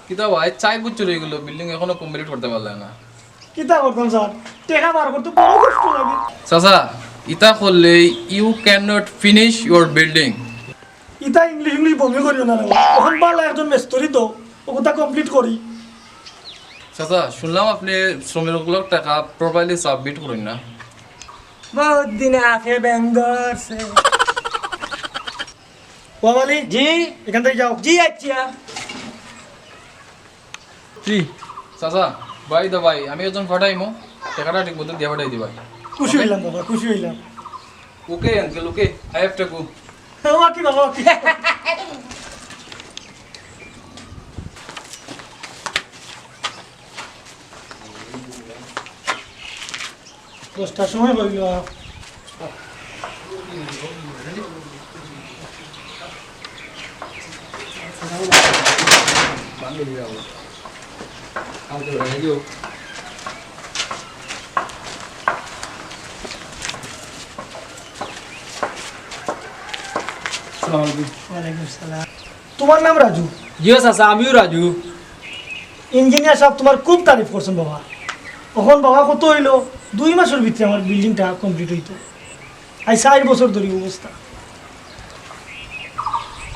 কিতা ভাই 4 বছর হয়ে গেল বিল্ডিং এখনো কমপ্লিট করতে পারলে না। কিতা করতাম স্যার, টাকা বার করতে বড় কষ্ট লাগে। চাচা ইতা করলে you can not finish your building. ইতা ইংলিশ বমি করিও না রে। এখন ভালো একজন মেস্তরি তো ওটা কমপ্লিট করি। চাচা শুনলাম আপনি শ্রমিকগুলোর টাকা প্রপারলি সাবমিট করেন না। बहुत दिन आके बेंगलोर से। বাবালি जी এখান থেকে যাও। जी अच्छा জি চাচা ভাই দা ভাই আমি একজন ফাটাইমো টাকাটা ঠিক মতো দিয়ে ফাটাই দিবা। খুশি হইলাম বাবা, খুশি হইলাম। Okay uncle okay I have to go. বাবা কি বাবা কি? 10টার সময় হইল। ওয়ালাইকুম আসসালাম। তোমার নাম রাজু? जियो चाचा आमिও राजू। ইঞ্জিনিয়ার সাহেব তোমার খুব তারিফ করছেন বাবা। এখন বাবা কত হইলো 2 মাসের ভিতরে আমার বিল্ডিংটা কমপ্লিট হইতো। আই 4 বছর ধরে অবস্থা।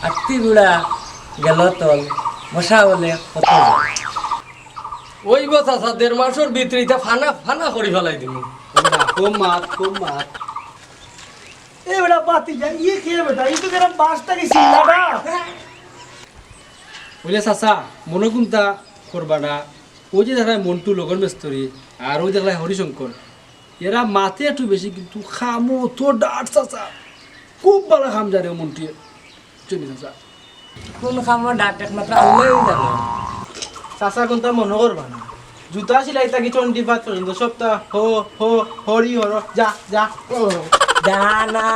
আত্তি গুড়া গেল তল মশা বলে কত ওই কথা চাচা 1.5 মাসের ভিতরে এটা ফানা ফানা করে ফেলাই দিমু। কম মাত এ বেটা বাতি যা ইয়ে খেয়ে বেটা এই তো যেরকম বাসটা কি সিল্লাটা। বুঝলে চাচা মনে কোনটা করবা না। ওই যে দেখায় মন্টু লগন মেস্তরি আর ওই দেখায় হরিশঙ্কর, এরা মাতে একটু বেশি কিন্তু খামো তো ডাট চাচা খুব ভালো খাম জানে মন্টুয়ে চলি চাচা। কোন খামো ডাট একমাত্র আল্লাহই জানে। চাচা কোনটা মনে করবা না, জুতা সিলাই থাকি 25 পর্যন্ত সপ্তাহ হো হো হরি হর যা যা। জানা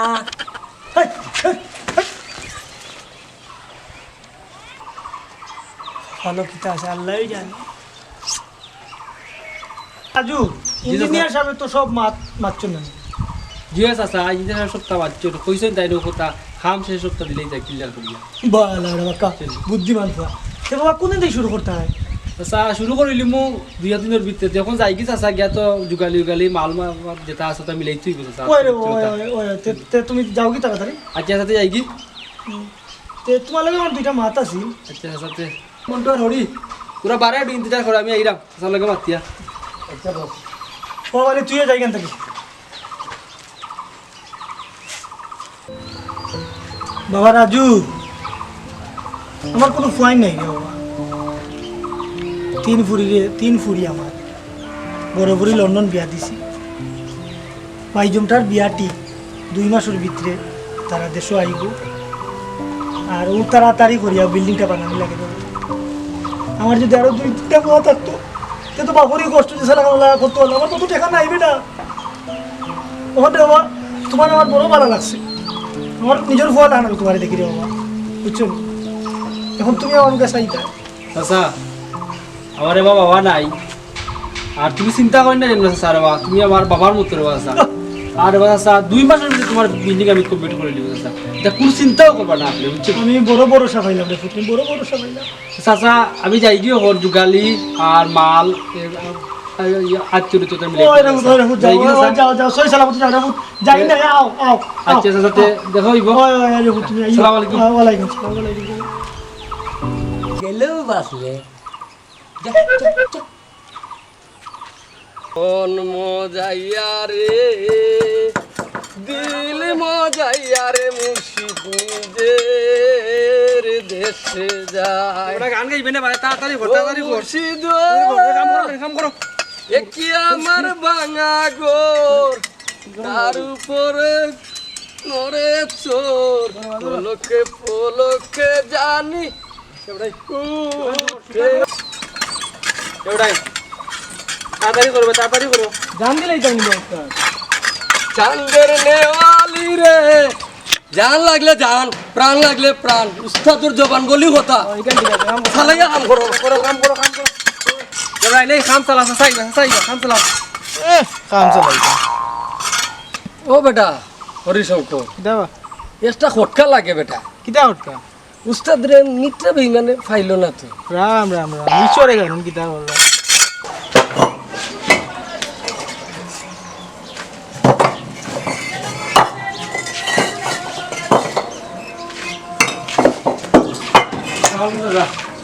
ভালো কিতা আছে আল্লাহই জানে। রাজু ইঞ্জিনিয়ার সাহেব তো সব মাতছেন না। জিও চাচা ইঞ্জিনিয়ার সপ্তাহ বাচ্চ কইছেন তাই কথা খাম সেই সপ্তাহ দিলেই যায় ক্লিয়ার করিয়া। বালা রে বাবা বুদ্ধিমান ফুয়া। তে বাবা কোন দিন শুরু করতে হয়? চাচা শুরু করিলি মো 2 দিনের ভিতরে যখন যাই কি চাচা গিয়া তো যুগালি মাল যেটা আছে তা মিলাই তুই চাচা। ওই রে ওই তে তুমি যাও কি তাড়াতাড়ি? আচ্ছা সাথে যাই কি তে তোমার লাগে আমার 2টা মাত আছে। আচ্ছা সাথে মন্টু আর হরি পুরা 12 ইন্তজার করে আমি আইরাম চাচা লাগে মাতিয়া। আচ্ছা বস বাবা রে তুইও যাই কেন থেকে। বাবা রাজু আমার কোনো ফুয়াই নাই রে বাবা। 3 ফুরি আমার বড় বুড়ি লন্ডন বিয়া দিছি। বাইজমটার বিয়াটি 2 মাসের ভিতরে তারা দেশও আইব আর ও তাড়াতাড়ি করিয়া বিল্ডিংটা বানানি লাগে বাবা। আমার যদি আরো 2টা ফুয়া থাকতো সে তো বাপরই কষ্ট যে সালা করতে হলো। আমার কত টাকা নাই বেটা। ওখানে বাবা তোমার আমার বড় ভালো লাগছে। আমার নিজের ফুয়া লাগানো তোমার দেখি রে বাবা, বুঝছো? এখন তুমি আমার কাছে চাইতা চাচা আমার এবার বাবা নাই আর তুমি চিন্তা করি না যেন চাচা রে বাবা তুমি আমার বাবার মতো রে চাচা। আর এবার চাচা 2 মাসের ভিতরে তোমার বিল্ডিং আমি কমপ্লিট করে দিব চাচা, এটা কোনো চিন্তাও করবা না আপনি বুঝছেন। আমি বড় বড় সাফাইলাম রে ফুটি, বড় বড় সাফাইলাম। চাচা আমি যাই গিয়ে হর যুগালি আর মাল আত্মীয় মিলে ওই রে ওই রে যাও যাও যাও সই সালামত যাও রে যাই না আও আও। আচ্ছা চাচা দেখো হইব। ওই ওই রে তুমি আইও। আসসালামু আলাইকুম। ওয়ালাইকুম আসসালাম। ওয়ালাইকুম গেলেও বাসলে মন মজাইয়া রে দিল মজাইয়া রে মুর্শিদ নিজের দেশে যায়। ওটা গান গাইবে না ভাই তাড়াতাড়ি কর তাড়াতাড়ি কর। মুর্শিদ কাম করো এ কি আমার ভাঙা গোর তার উপরে নরে চোর পলকে পলকে জানি এবারে তাড়াতাড়ি করবে তাড়াতাড়ি করো। গান দিলেই জানি না। চাঁদের নেওয়ালি রে জান লাগলে জান প্রাণ লাগলে প্রাণ উস্তাদুর জবান বলি কথা চালাইয়া কাম করো কাম করো এবার নেই কাম চালা চাইবা কাম চালা কাম চালাইতা ও বেটা হরিশঙ্কর দাও এক্সট্রা খটকা লাগে বেটা। কিটা হটকা উস্তাদ রে মিত্রা বেইমানে ফাইল না তো রাম রাম রাম ঈশ্বরে গান কিতা বলরা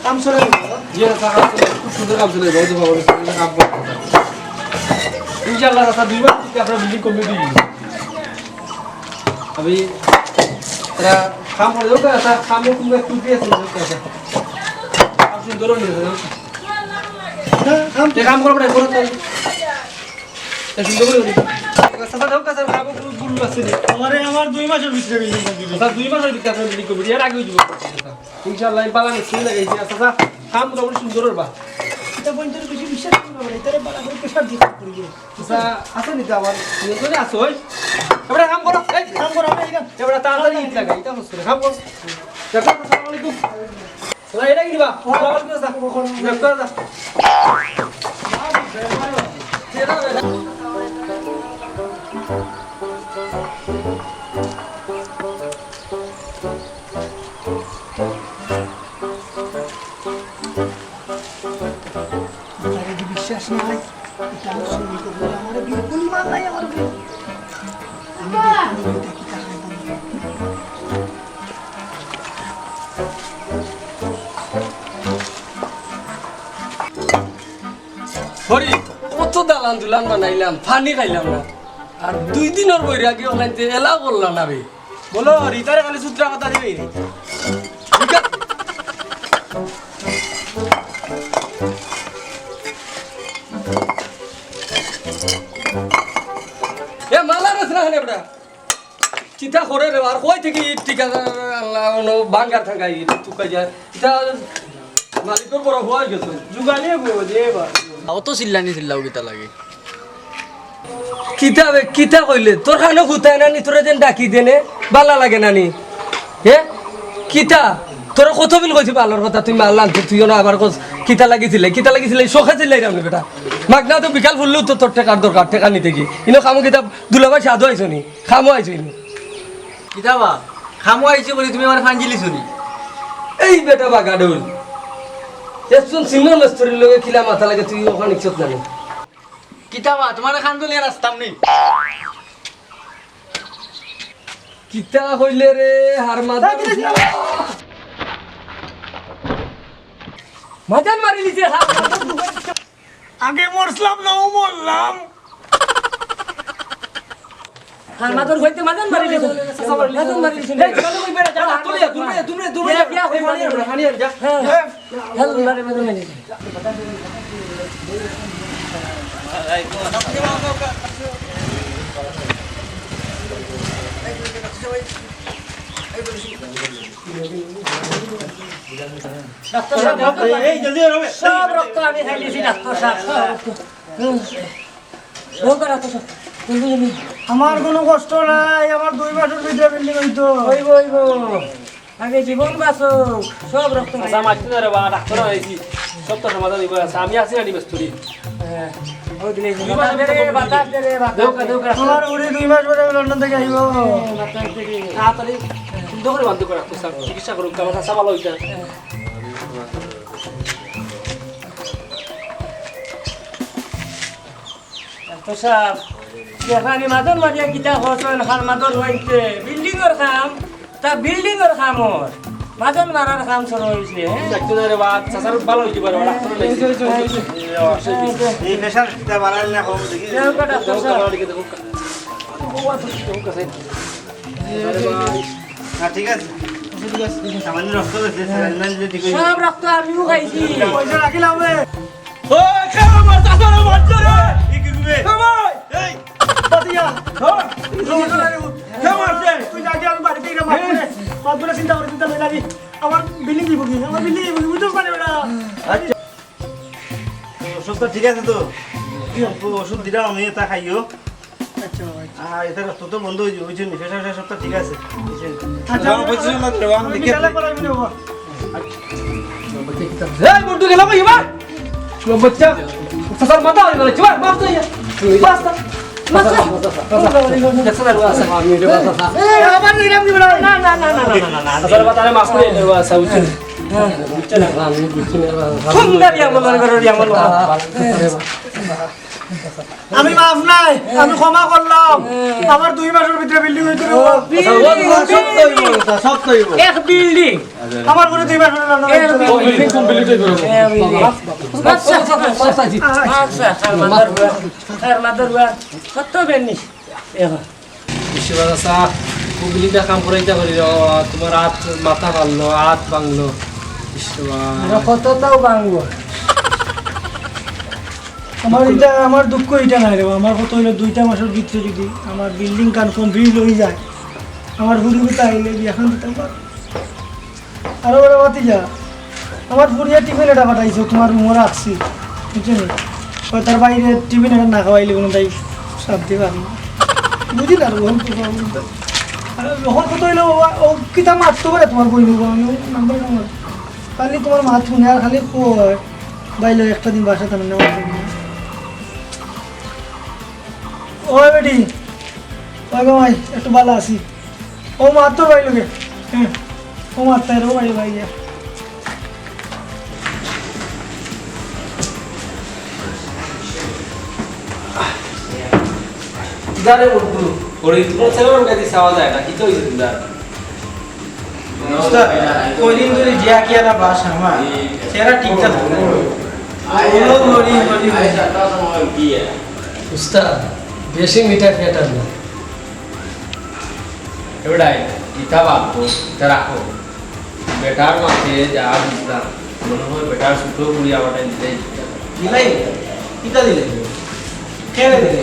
কাম সরে ইয়ে টাকা খুব সুন্দর কাম চলে বহুত ভালো কাম করতে ইনশাআল্লাহ রাস্তা দুইবার থেকে আপনার বিল্ডিং কমপ্লিট হয়ে গেছে আমি এরা কাম করে দাও কাছে কামে তুমি একটু দিয়েছেন কাছে কাম সুন্দর নিয়ে কাম করব না করতে এই সুন্দর করে সাদা দাও কাছে কাম পুরো গুল আছে আমার 2 মাসের ভিতরে বিল্ডিং কমপ্লিট দাদা 2 মাসের ভিতরে আপনার বিল্ডিং কমপ্লিট এর আগে হয়ে যাবে ইনশাআল্লাহ পালা মিস্ত্রি লাগাইছি দাদা কাম মোটামুটি সুন্দর হবে এটা পর্যন্ত বেশি বিশ্বাস করবে না এটারে বালা করে প্রেসার দিতে পড়বে দাদা আছে নি আমার নিয়ন্ত্রণে আছে ওই এবারে কাম করো এই কাম করো আমি এখান এবারে তাড়াতাড়ি ইট লাগাই এটা হচ্ছে কাম করো দেখো আসসালামু আলাইকুম ওরা এটা কি দিবা ওয়ালাইকুম আসসালাম দেখো দাদা তারে বিশ্বাস নাই এটা আমি শুনি করব আমার বিলকুল মান নাই আমার আমি দেখি এটা কি টাকা হরি কত দালান দুলান বানাইলাম ফানি খাইলাম না আর 2 দিনের বৈরাগী অনলাইনতে এলাও করলাম না রে বলো রিতারে খালি সূত্রা কথা দিবি ঠিক আছে এ মালা রসনা হনে বড়া চিতা করে রে আর কই থেকে টিকা আল্লাহ নো বাঙ্গার থাকাই তুকা যায় এটা মালিকর বড় হওয়ার গেছে যুগালে গো দেবা অত চিল্লানি চিল্লাও কিতা লাগে কিতাবে কিতা কইলে তোর খানো হুতায় নানি তোরে যেন ডাকি দেনে বালা লাগে নানি হে কিতা তোর কত বিল কইছি বালার কথা তুই মাল আনতে তুই না আবার কস কিতা লাগিছিলে শোখা চিল্লাই রামনি বেটা মাগনা তো বিকাল ফুললেও তো তোর টাকার দরকার টাকা নিতে কি ইনো খামো কিতাব দুলাভাই সাধু আইছো নি খামো আইছো ইনো কিতাবা খামো আইছে বলি তুমি আমার ফাঞ্জিলি শুনি এই বেটা বা গাডুল এসুন সিমন মস্তরির লগে খিলা মাথা লাগে তুই ওখানে ইচ্ছত নানি কিতাবা তোমার খানদলি রাস্তাম নেই কিতা কইলে রে হার মাথা মাজান মারি লিছে আগে মরছিলাম না ও মরলাম হার মাদর হইতে মাজান মারি লিছে মাজান মারি লিছে এই চলো কই বেটা যা তুলিয়া তুমি বিয়া হই হানি যা হেল মারে মাজান মারি এই জলদি হবে সব রক্ত আমি খাই লিছি ডাক্তার সাহেব ও করা তো আমার কোনো কষ্ট নাই আমার 2 মাসের ভিতরে বিল্ডিং হইতো হইব আগে জীবন বাঁচো সব রক্ত আচ্ছা মারতে না রে বা ডাক্তার হইছি সব তো সমাধান দিব আছে আমি আছি না মিস্ত্রি হ্যাঁ ও দিলে বাতাস দে রে দেউকা আমার উড়ি 2 মাস পরে লন্ডন থেকে আইবো তাড়াতাড়ি সুন্দর করে বান্ধ করে রাখতো স্যার চিকিৎসা করুক আমার কাছে ভালো হইতা তো সব যেখানে মাদর মারিয়া কিতা হসন হার মাদর হইতে বিল্ডিংর কাম তা বিল্ডিংর কামর মাদর মারার কাম শুরু হইছে ডাক্তার রে বা চাচার ভালো হইতে পারে ডাক্তার লাগছে এই প্রেসার কিতা বাড়াল না কম দেখি দেউকা ডাক্তার সাহেব হ্যাঁ ঠিক আছে সামান্য রক্ত আছে স্যালাইন যদি ঠিক হইছে সব রক্ত আমিও খাইছি পয়সা রাখিলাম রে ও কেমন মার চাচার মারছে রে কি করবে এই পাতিয়া কেমন আছে তুই আগে আমি বাড়িতে গিয়ে মারবো চিন্তা করে লাগি আমার বিল্ডিং দিব কি আমার বিল্ডিং দিব কি বুঝতে পারে না আচ্ছা ওষুধ তো ঠিক আছে তো ওষুধ দিলাম আমি তা খাইও আচ্ছা এটা রক্ত তো বন্ধ হয়ে যাবে বুঝছেন প্রেসার সব তো ঠিক আছে আচ্ছা আমি গেলে পড়াইবি না বাবা এই মুন্টু গেল কই বা বাচ্চা চাচার মাথা হই গেল চল মাফ তো বাস দেখছ না রুয়া চাচা আমি রে চাচা আমার নিরাম দিব না না না না না চাচার বাতারে মাছ করে রুয়া চাচা বুঝছেন বুঝছেন না আমি বুঝছি না সুন্দর আমল করে আমল আমি মাফ নাই আমি ক্ষমা করলাম আমার 2 মাসের ভিতরে বিল্ডিং হইতে সব কইব এক বিল্ডিং আমার করে 2 মাসের রান্না বিল্ডিং কমপ্লিট হয়ে গেল বিশ্ববাদ চাচা কুবিলিটা কাম করাইতে পারি তোমার হাত মাথা ভাঙলো হাত ভাঙলো বিশ্ববাদ কতটাও ভাঙবো আমার দুঃখ এটা নাই রে আমার কত হইলো 2টা মাসের ভিতরে যদি আমার বিল্ডিং কান কমপ্লিট হয়ে যায় আমার হুড়িটা আইলে এখন দিতে পার আরো বড় বাতি যা আমার ফুরিয়া টিফিন এটা পাঠাইছো তোমার রুমে রাখছি বুঝছো তার বাইরে টিফিন এটা না খাওয়াইলে কোনো তাই শান্তি পাবি বুঝি না যখন কত হইলো ও কিতা মারতে পারে তোমার বই নেবো আমি নাম্বার খালি তোমার মাছ শুনে আর খালি বাইলে একটা দিন বাসা তেমন নেওয়া ও বেটি ওই ভাই একটু ভালো আছি ও মার তো বাইল গে হ্যাঁ ও মারতে রে ভাই ভাই যা জানে বন্ধু ওরে তোমার ছেলের কাছে চাওয়া যায় না কি তো হইছে তুমি কইদিন ধরে জিয়া কি না বাস আমার সেরা ঠিকঠাক উস্তাদ বেশি মিঠা খেটার না এবারে ইটা ভাববো এটা রাখো বেটার মাঠে যা বুঝলাম মনে হয় বেটার সুতো করি আমাটা দিতে দিলাই কিটা দিলে কেনে দিলে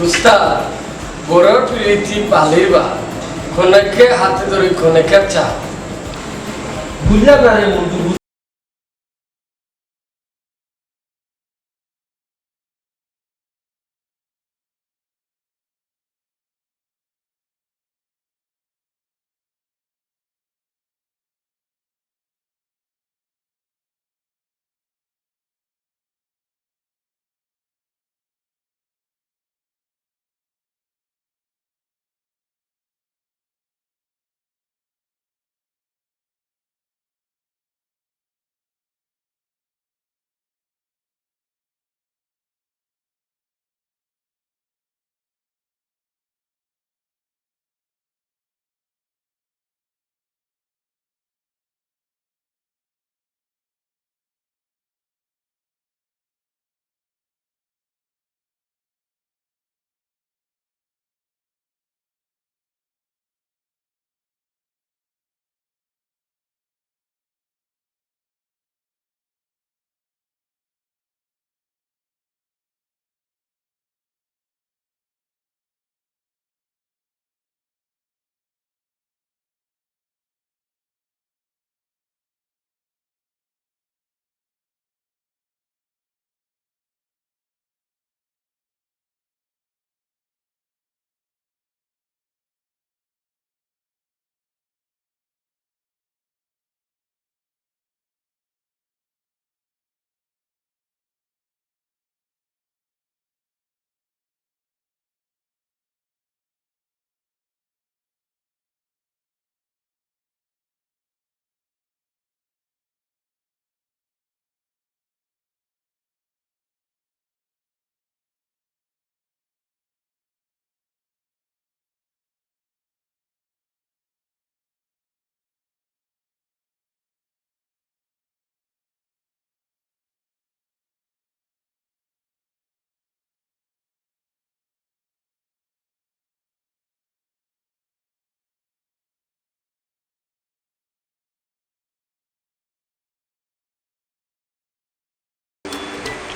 উস্তাদ বড় প্রীতি পালিবা খনেকে হাতে ধরে খনেকে চা বুঝলাম না রে বন্ধু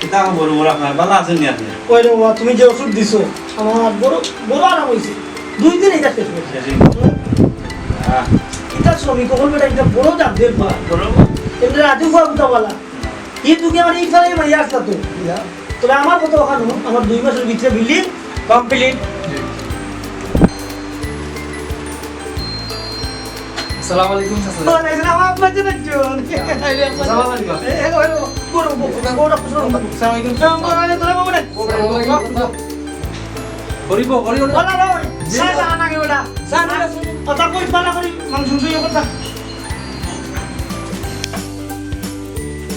কিতা খবর মোর আপনার ভালো আছেন নি আপনি ওই রে বাবা তুমি যে ওষুধ দিছো আমার বড় বড় আরাম হইছে 2 দিন এটা শেষ হয়েছে এটা শ্রমিক কখন বেটা এটা বড় দাম দেব বা বড় এটা রাজু ফাবুতা वाला এই দুকে আমার এই সালে মাইয়া আসতা তো তবে আমার কত ওখানে আমার 2 মাসের ভিতরে বিল্ডিং কমপ্লিট আসসালামু আলাইকুম চাচা তো নাই না আমার বাজে না জন আসসালামু আলাইকুম এ বড় বড় বড় বড় আসসালামু আলাইকুম তোরা বাবা রে করিব করিও না বলা রই সাই না না গেটা স্যার কথা কই পালা করি মাংস শুয়ে কথা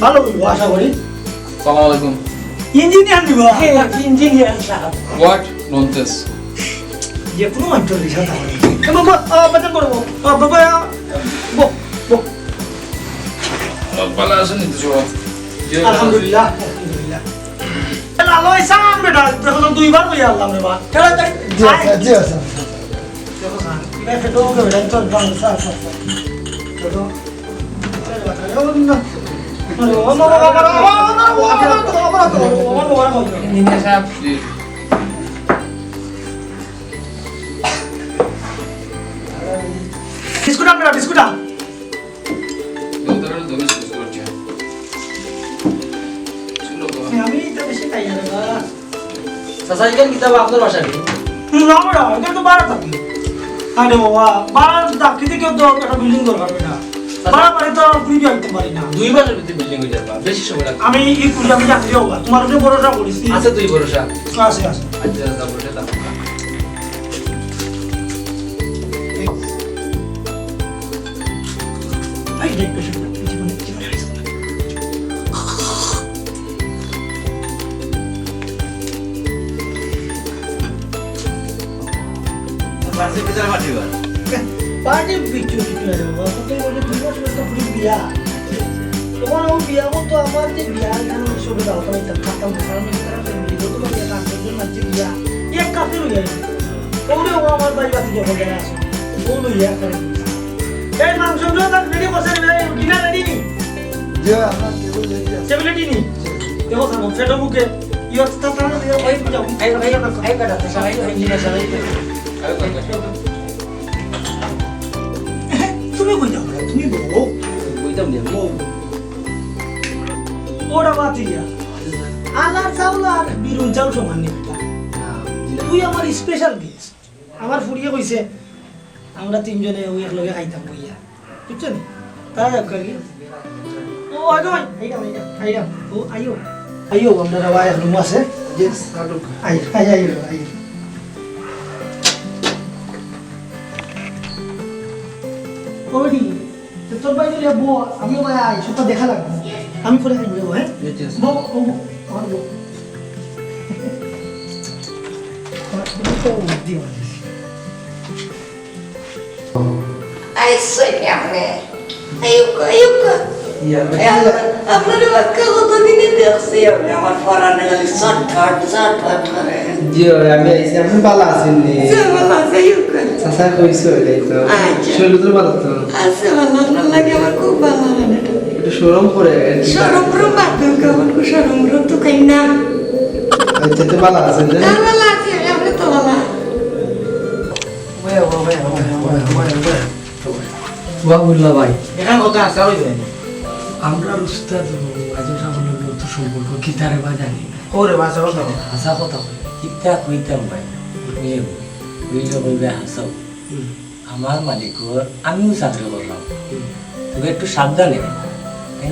ভালো হইব আশা করি সালাম আলাইকুম ইঞ্জিনিয়ার নিবা ইঞ্জিনিয়ার সাহেব হোয়াট ননসেন্স যে কোনো অঞ্চল রিসা তাহলে বাবা বাজার করবো বাবা বো বো ভালো আছেন তো জবাব আলহামদুলিল্লাহ আলহামদুলিল্লাহ লালো ইসান বেটা দেখো দুইবার কই আল্লাহ রে বা চলো তাই জি স্যার জি স্যার দেখো স্যার এটা ফটো কে বেটা চল বাং স্যার স্যার চলো ইঞ্জিনিয়ার সাহেব জি বিস্কুট আমরা বিস্কুট দুধের দমে শুরু করছি শুনো তো আমি তো বেশি খাই না বাবা চাচা ইখান কিতাব আপনার বাসায় না বড় এটা তো বাড়া থাকি আরে বাবা বাড়া ডাকিতে কেউ তো একটা বিল্ডিং দরকার না বাড়া বাড়ি তো পুরি আনতে পারি না 2 মাসের ভিতরে বিল্ডিং হয়ে যাবে বেশি সময় লাগবে আমি এই পুরি আমি চাকরি হোক তোমার উপরে ভরসা করেছি আছে 2 ভরসা আছে আছে আচ্ছা দাও বলে দাও এই দেখ পেছনে জীবনে জীবনে পাশে ভিতরে মাটিবার পার্টি পিকচার কিছু আছে বাবা তো বলে দুই বছর তো পুরি বিয়া তোমার ও বিয়া তো আমার যে বিয়া গান সব দাও তো এটা খাতাম কারণ এটা ফ্যামিলি তো তোমার বিয়া কাজ করতে না যে বিয়া এক কাপে রয়ে গেছে ওরে ও আমার বাড়ি বাতি যখন গেছে আসো ও লইয়া করে এই মাংসগুলো তো রেডি করছে ডিনার রেডি নি যে আপনার টেবিল রেডি আছে টেবিল রেডি নি দেখো সামনে ফেটো মুখে ইয়ত তা তা দিয়ে ওই যাও এই কাটা তো সবাই ইঞ্জিনিয়ার সাহেব তুমি কই যাও তুমি বলো কইতাম নি আমি ওরা বাতিয়া আলার চাউল আর বিরুন চাউল সমান নিতা তুই আমার স্পেশাল গেস্ট আমার ফুরিয়ে কইছে আমরা তিনজনে ওই একলগে খাইতাম বইয়া বুঝছেন তারা যাক করি ও আগে ভাই আইরা ও আইও আইও আমরা রাবা এক রুম আছে ইয়েস কাটুক আইও ওডি তোর ভাই বলে বো আমি ভাই আই সেটা দেখা লাগবে আমি পরে খাইব হ্যাঁ বো ও আমার বো Ay, soñame. Ayuka. আপনার বাক্কা কতদিনে দেখছি আমি আমার পরানে খালি শর্ট করে জি আমি আইছি আপনি ভালো আছেন নি যেমন আছে ইউকা চাচা কইছো এটাই তো আচ্ছা। শরীর তো ভালো তো আছে ভালো আপনার লাগে আমার খুব ভালো লাগে একটু শরম করে সরমরম বাদ কেমন কো সরমরম তো খাই না আচ্ছা তো ভালো আছেন না ভালো আছে আপনি তো ভালো বাবুল্লাহ ভাই এখানে কথা আছে ওই দেন আমরা উস্তাদ আজও সামনে তো সম্পর্ক কিতারে বাজানি ওরে বাসা কথা হাসা কথা বলে কিতা কইতাম ভাই বুঝলে বলবে হাসাও আমার মালিকর আমিও চাকরি করলাম তবে একটু সাবধানে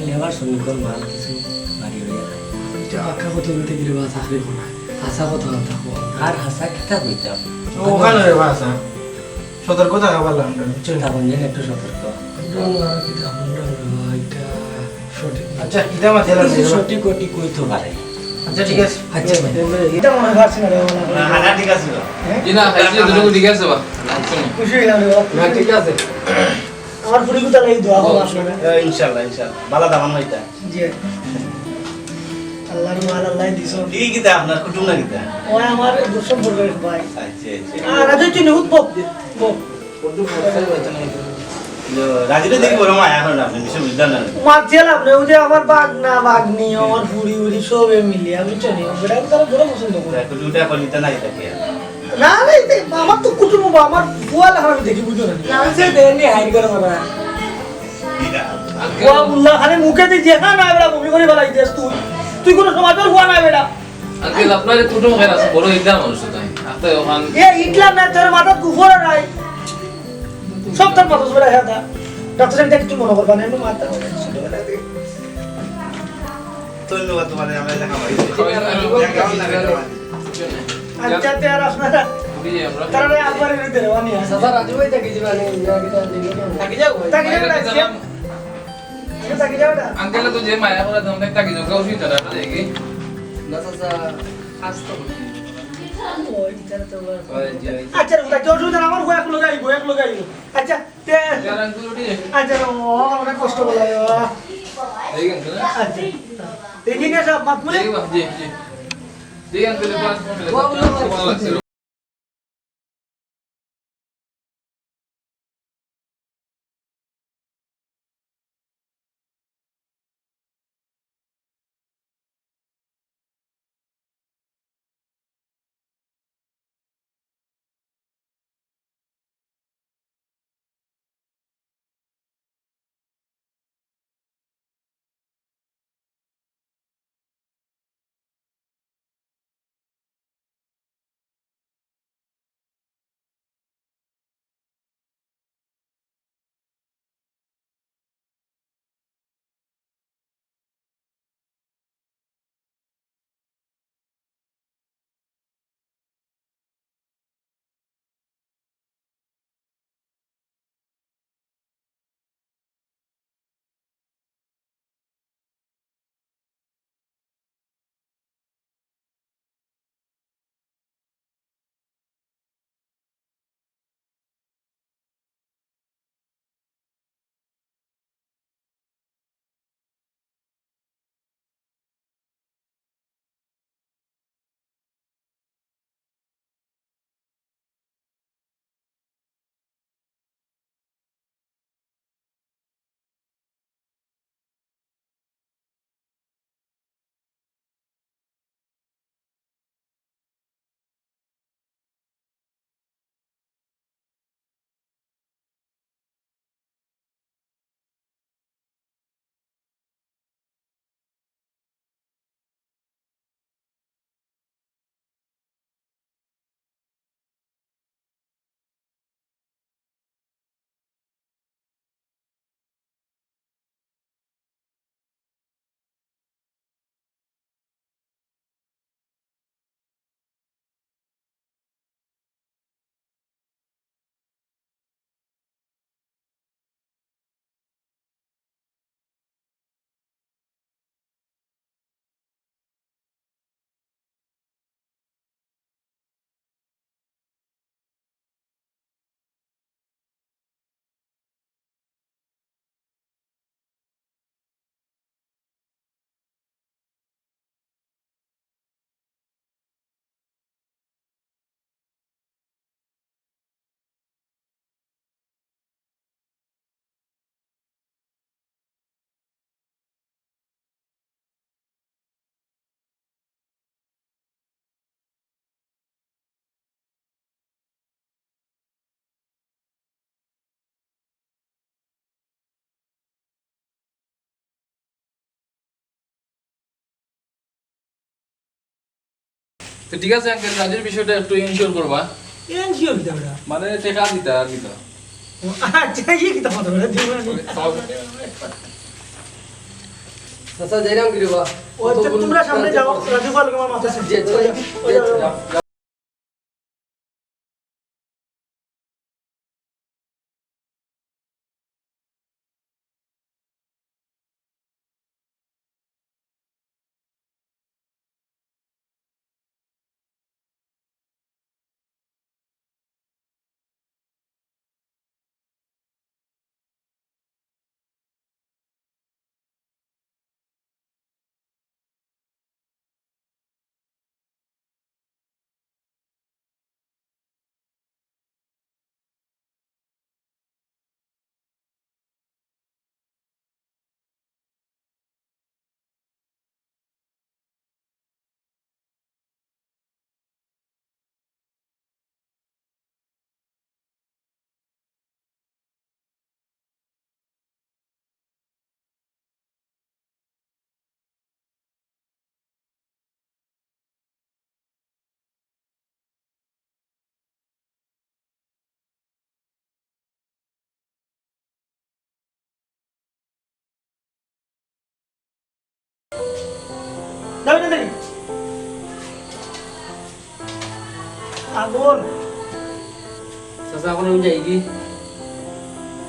লেবার শ্রমিকর মাল কিছু বাড়ি হয়ে যায় এটা আঁকা কথা বলতে গেলে বা চাকরি করা হাসা কথা থাকবো আর হাসা কিতা কইতাম ওখানে রে বাসা সতর্ক থাকা ভালো আমরা তখন যেন একটু সতর্ক এটা সঠিক আচ্ছা কিতা মাথা কিছু সঠিক কোটি কইতে পারে আচ্ছা ঠিক আছে আচ্ছা ভাই এটা মনে পারছি না রে হানা ঠিক আছে জি না খাইছি দুটো ঠিক আছে বা শুনুন খুশি হইলাম রে না ঠিক আছে আমার পুরি কথা লাগি দোয়া করো আপনারা ইনশাআল্লাহ ভালো দামান হইতা জি আল্লাহর মাল আল্লাহ দিছো কি কিতা আপনার কুটুম না কিতা ও আমার দুশো বলবে ভাই আচ্ছা আচ্ছা আর রাজু চিনি উঠবো বো রাজিরে দেখি বড় মায়া এখন আপনি বিষয় বুঝলেন না মারছিলাম রে ওই যে আমার বাগনি আমার পুরি উড়ি সবে মিলিয়ে আমি চিনি বেটা তারা বড় পছন্দ করে একটু দুটা কলিতা নাই থাকে না না আমার তো কুটুম আমার বুয়া লেখা আমি দেখি বুঝো না সে দেনি হাইড করে বাবা বুয়া মুল্লা খালি মুখে দিয়ে যে না বেটা ভূমি করে ফেলাই দিস তুই কোনো সমাজের বুয়া না বেটা আঙ্কেল আপনার কুটুম খেলা আছে বড় ইদার মানুষ তাই আপনি ওখান এ ইটলা না তোর মাথা গুফর নাই সব তোর মাথা বেটা হ্যাঁ ডক্টর সাহেব একটু মনে করবা না এমনি মাথা ছোটবেলা থেকে ধন্যবাদ তোমাদের আমরা দেখা পাইছি আচ্ছা তে আর আপনারা উঠি যাই আমরা তারা একবারে নিতে রেওয়ানি আছে চাচা রাজু ভাই থাকি যাবে না থাকি যাও তাকে যাও না তাকে যাও না আঙ্কেল তো যে মায়া করে দম দেখ তাকি যোগা উঠি তারা দেখি না চাচা কাজ তো আচ্ছা ওটা কেউ অসুবিধা না, আমার এক লোক আইব আচ্ছা তে यार अंकल उठी जाए আচ্ছা ও অনেক কষ্ট বলে देखिए अंकल আচ্ছা দেখিনি সব বাপ বলে देखिए बाप जी जी देखिए अंकल के पास फोन मिला তো ঠিক আছে আঙ্কেল কাজের বিষয়টা একটু ইনশিওর করবা এন জিও দিতে ওটা মানে টাকা দিতা আর দিতা আচ্ছা এই কি কথা বলে দিব না চাচা যাইরাম কি রে বা ও তোমরা সামনে যাও রাজু ভালো আমার মাথা যে যাবে না দেখি পাগল চাচা এখন আমি যাই কি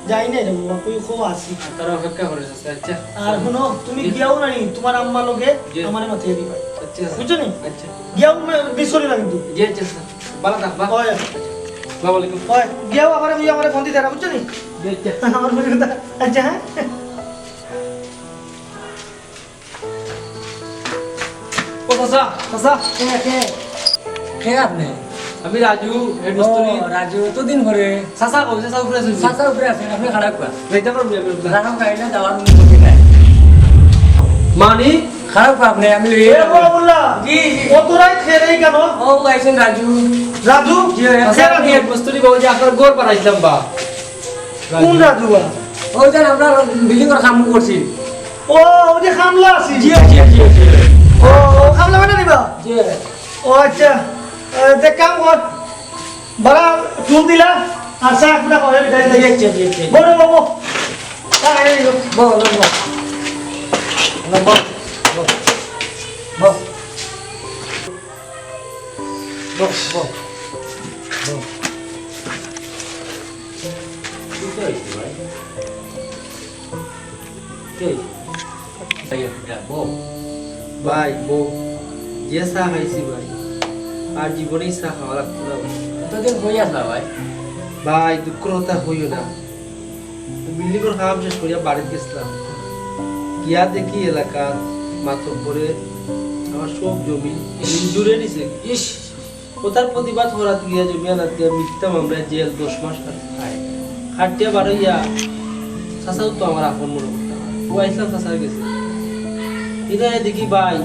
যাই নাই রে বাবা কই খুব আসি তারা অপেক্ষা করে চাচা আচ্ছা আর শুনো তুমি গিয়াও না নি তোমার আম্মা লগে জি। আমারে মাথায় দিবা আচ্ছা বুঝছো নি আচ্ছা গিয়াও দিছরি না কিন্তু জি আচ্ছা চাচা ভালো থাক বা ওই আসসালামু আলাইকুম ওই গিয়াও আমারে ফোন দিতে বুঝছো নি জি আচ্ছা আমার মনে কথা আচ্ছা হ্যাঁ ও চাচা চাচা কে কে আপনি আমি রাজু হেড মিস্ত্রি রাজু তো দিন পরে চাচা কই চাচা উপরে আছে সাতার উপরে আছেন আপনি খারাপ করা যাইতে পারবো আমি রানাম গাড়িটা যাওয়ার অনুমতি নাই মানি খারাপ করা আপনি আমি এ বাবুল্লাহ জি জি কত রাত খেয়ে কেন ও গাইছেন রাজু রাজু চাচা আমি হেড মিস্ত্রি বাবু যে আপনার গোর পাঠাইছিলাম বা কোন রাজু ওই যে আমরা বিল্ডিং এর কাম করছি ও ওই যে খামলা আছে জি জি জি ও খামলা বানা নিবা জি ও আচ্ছা দেখ কাম কর বড়া চুল দিলা আর শাক পুরা করে বিদায় দিয়ে জি জি জি বড় বাবু তাই বল বল বল বল বল ভাই বউ যে চা খাইছি ভাই আর জীবনেই চা খাওয়া লাগতো না ভাই। এতদিন হয়ে আসলা ভাই ভাই দুঃখ হতা হইও না বিল্ডিংয়ের কাম শেষ করিয়া বাড়িতে গেছিলাম গিয়া দেখি এলাকার মাতব করে আমার সব জমি জুড়ে নিছে ইস ও তার প্রতিবাদ করাত গিয়া জমি আনাত দিয়া মিথ্যা মামলায় জেল 10 মাস খাটিয়া বাড়াইয়া চাচাও তো আমার আপন মনে করতাম ও আইসলাম চাচার গেছে এটা দেখি ভাই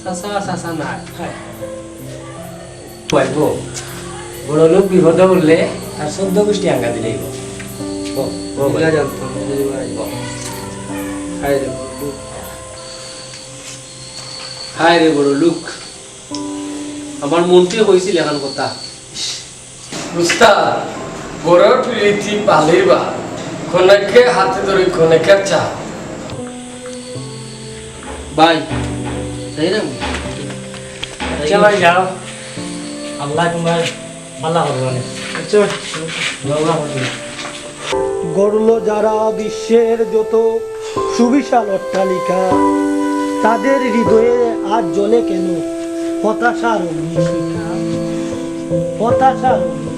চাচা আর চাচা নাই পাইব বড় লোক বিপদে বললে আর 14 গোষ্ঠী আঙ্গা দিলেই এগুলা জানতাম বুঝলি ভাই হায় রে বড় লোক। হায় রে বড় লোক আমার মনটি হয়েছিল এখন কথা রুস্তা বড় প্রীতি পালিবা খনকে হাতে ধরে খনকে চা ভাই তাই না চলাই যাও আল্লাহ তোমার আল্লাহ করবে আচ্ছা দোয়া করবে গড়ল যারা বিশ্বের যত সুবিশাল অট্টালিকা তাদের হৃদয়ে আজ জ্বলে কেন হতাশার অগ্নিশিখা হতাশার অগ্নিশিখা